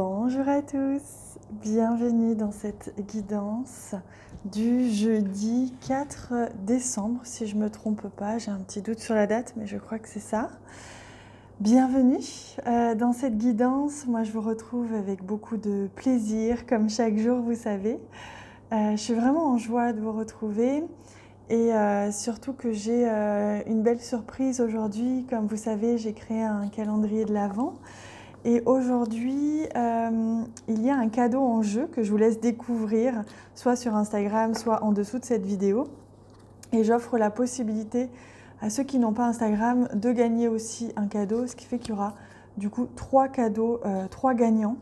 Bonjour à tous, bienvenue dans cette guidance du jeudi 4 décembre, si je ne me trompe pas, j'ai un petit doute sur la date, mais je crois que c'est ça. Bienvenue dans cette guidance, moi je vous retrouve avec beaucoup de plaisir, comme chaque jour vous savez. Je suis vraiment en joie de vous retrouver et surtout que j'ai une belle surprise aujourd'hui. Comme vous savez, j'ai créé un calendrier de l'Avent. Et aujourd'hui, il y a un cadeau en jeu que je vous laisse découvrir, soit sur Instagram, soit en dessous de cette vidéo. Et j'offre la possibilité à ceux qui n'ont pas Instagram de gagner aussi un cadeau, ce qui fait qu'il y aura du coup 3 cadeaux, 3 gagnants.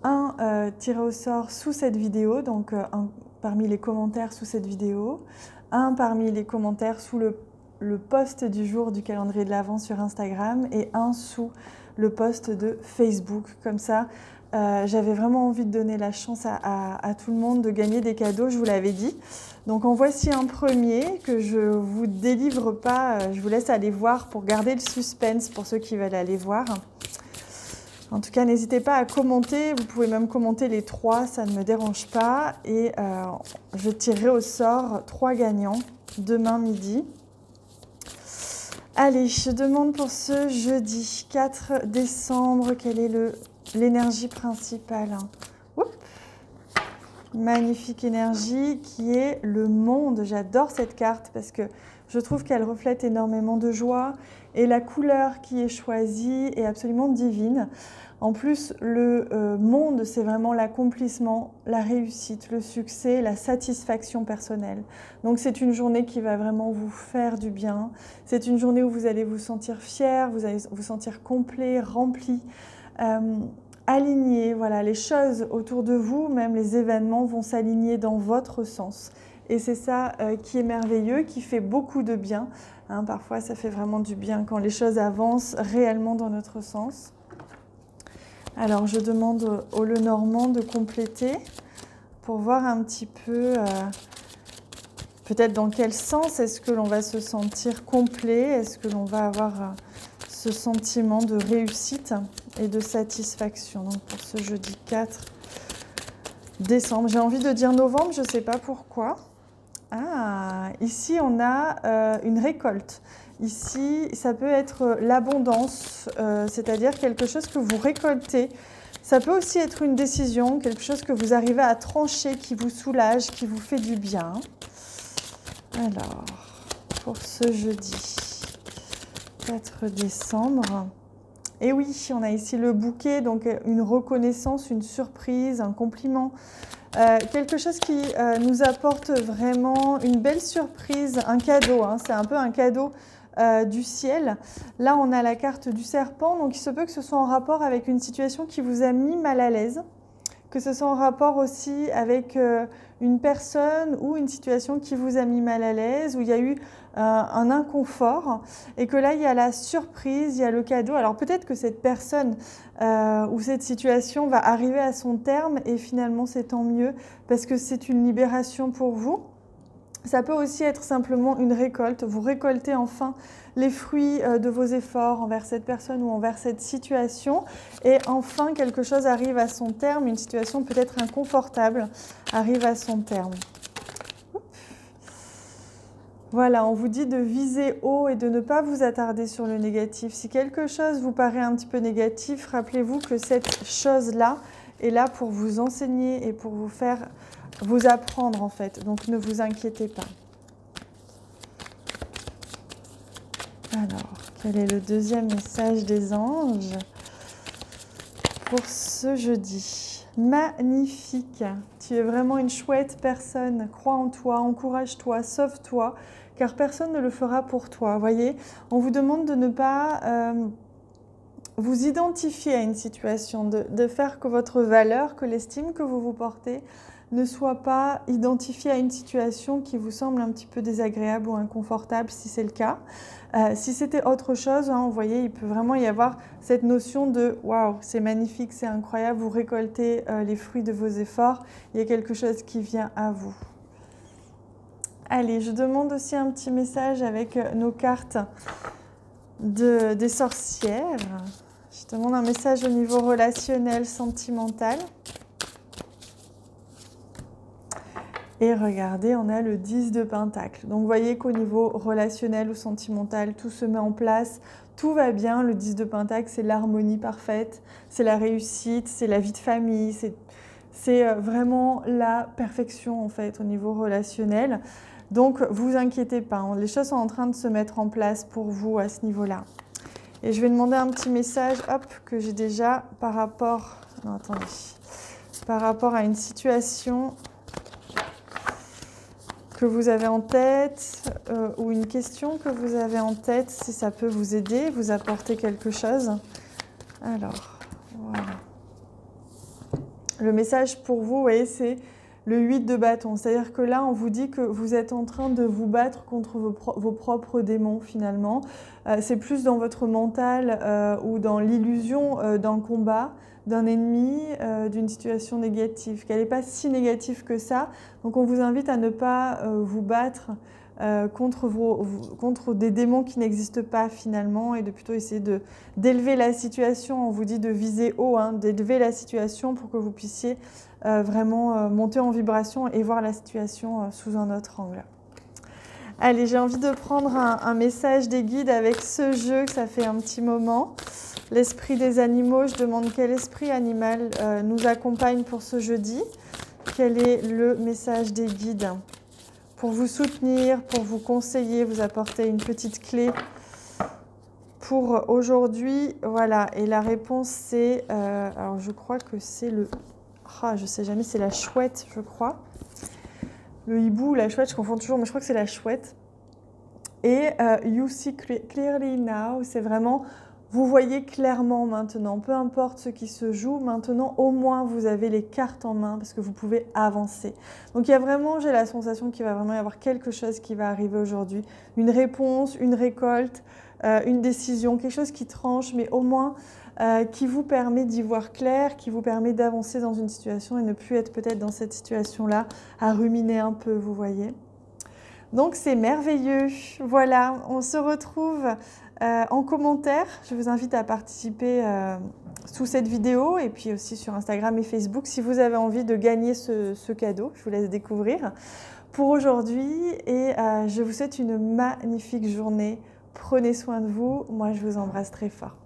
Un tiré au sort sous cette vidéo, donc un parmi les commentaires sous cette vidéo, un parmi les commentaires sous le post du jour du calendrier de l'Avent sur Instagram et un sous le post de Facebook. Comme ça, j'avais vraiment envie de donner la chance à tout le monde de gagner des cadeaux, je vous l'avais dit. Donc en voici un premier que je ne vous délivre pas, je vous laisse aller voir pour garder le suspense pour ceux qui veulent aller voir. En tout cas, n'hésitez pas à commenter, vous pouvez même commenter les 3, ça ne me dérange pas. Et je tirerai au sort 3 gagnants demain midi. Allez, je demande pour ce jeudi 4 décembre, quelle est l'énergie principale. Oups. Magnifique énergie qui est le monde. J'adore cette carte parce que je trouve qu'elle reflète énormément de joie et la couleur qui est choisie est absolument divine. En plus, le monde, c'est vraiment l'accomplissement, la réussite, le succès, la satisfaction personnelle. Donc c'est une journée qui va vraiment vous faire du bien. C'est une journée où vous allez vous sentir fier, vous allez vous sentir complet, rempli, aligné. Voilà, les choses autour de vous, même les événements, vont s'aligner dans votre sens. Et c'est ça qui est merveilleux, qui fait beaucoup de bien. Hein, parfois, ça fait vraiment du bien quand les choses avancent réellement dans notre sens. Alors, je demande au Lenormand de compléter pour voir un petit peu peut-être dans quel sens est-ce que l'on va se sentir complet, est-ce que l'on va avoir ce sentiment de réussite et de satisfaction. Donc, pour ce jeudi 4 décembre, j'ai envie de dire novembre, je ne sais pas pourquoi. Ah, ici, on a une récolte. Ici, ça peut être l'abondance, c'est-à-dire quelque chose que vous récoltez. Ça peut aussi être une décision, quelque chose que vous arrivez à trancher, qui vous soulage, qui vous fait du bien. Alors, pour ce jeudi 4 décembre, et oui, on a ici le bouquet, donc une reconnaissance, une surprise, un compliment. Quelque chose qui nous apporte vraiment une belle surprise, un cadeau, hein, c'est un peu un cadeau du ciel. Là, on a la carte du serpent, donc il se peut que ce soit en rapport avec une situation qui vous a mis mal à l'aise, que ce soit en rapport aussi avec une personne ou une situation qui vous a mis mal à l'aise, où il y a eu un inconfort, et que là, il y a la surprise, il y a le cadeau. Alors peut-être que cette personne ou cette situation va arriver à son terme, et finalement, c'est tant mieux, parce que c'est une libération pour vous. Ça peut aussi être simplement une récolte. Vous récoltez enfin les fruits de vos efforts envers cette personne ou envers cette situation. Et enfin, quelque chose arrive à son terme. Une situation peut-être inconfortable arrive à son terme. Voilà, on vous dit de viser haut et de ne pas vous attarder sur le négatif. Si quelque chose vous paraît un petit peu négatif, rappelez-vous que cette chose-là est là pour vous enseigner et pour vous apprendre en fait. Donc ne vous inquiétez pas. Alors, quel est le deuxième message des anges pour ce jeudi? Magnifique! Tu es vraiment une chouette personne. Crois en toi, encourage-toi, sauve-toi, car personne ne le fera pour toi. Voyez, on vous demande de ne pas vous identifier à une situation, de faire que votre valeur, que l'estime que vous vous portez ne soit pas identifiée à une situation qui vous semble un petit peu désagréable ou inconfortable, si c'est le cas. Si c'était autre chose, hein, vous voyez, il peut vraiment y avoir cette notion de « waouh, c'est magnifique, c'est incroyable, vous récoltez les fruits de vos efforts, il y a quelque chose qui vient à vous ». Allez, je demande aussi un petit message avec nos cartes des sorcières. Je Je demande un message au niveau relationnel, sentimental. Et regardez, on a le 10 de Pentacle. Donc, vous voyez qu'au niveau relationnel ou sentimental, tout se met en place, tout va bien. Le 10 de Pentacle, c'est l'harmonie parfaite, c'est la réussite, c'est la vie de famille, c'est vraiment la perfection, en fait, au niveau relationnel. Donc, vous inquiétez pas, hein, les choses sont en train de se mettre en place pour vous à ce niveau-là. Et je vais demander un petit message, hop, que j'ai déjà par rapport... Non, attendez. Par rapport à une situation que vous avez en tête ou une question que vous avez en tête, si ça peut vous aider, vous apporter quelque chose. Alors, voilà. Le message pour vous, vous voyez, c'est le 8 de bâton. C'est-à-dire que là, on vous dit que vous êtes en train de vous battre contre vos propres démons, finalement. C'est plus dans votre mental ou dans l'illusion d'un combat, d'un ennemi, d'une situation négative, qu'elle n'est pas si négative que ça. Donc on vous invite à ne pas vous battre contre des démons qui n'existent pas finalement et de plutôt essayer d'élever la situation. On vous dit de viser haut, hein, d'élever la situation pour que vous puissiez vraiment monter en vibration et voir la situation sous un autre angle. Allez, j'ai envie de prendre un message des guides avec ce jeu, que ça fait un petit moment. L'esprit des animaux, je demande quel esprit animal nous accompagne pour ce jeudi. Quel est le message des guides pour vous soutenir, pour vous conseiller, vous apporter une petite clé pour aujourd'hui. Voilà, et la réponse c'est, alors je crois que c'est le... Ah, je sais jamais, c'est la chouette, je crois. Le hibou ou la chouette, je confonds toujours, mais je crois que c'est la chouette. Et you see clearly now, c'est vraiment... Vous voyez clairement maintenant, peu importe ce qui se joue, maintenant au moins vous avez les cartes en main parce que vous pouvez avancer. Donc il y a vraiment, j'ai la sensation qu'il va vraiment y avoir quelque chose qui va arriver aujourd'hui. Une réponse, une récolte, une décision, quelque chose qui tranche, mais au moins qui vous permet d'y voir clair, qui vous permet d'avancer dans une situation et ne plus être peut-être dans cette situation-là à ruminer un peu, vous voyez. Donc c'est merveilleux. Voilà, on se retrouve en commentaire. Je vous invite à participer sous cette vidéo et puis aussi sur Instagram et Facebook si vous avez envie de gagner ce cadeau. Je vous laisse découvrir pour aujourd'hui et je vous souhaite une magnifique journée. Prenez soin de vous. Moi, je vous embrasse très fort.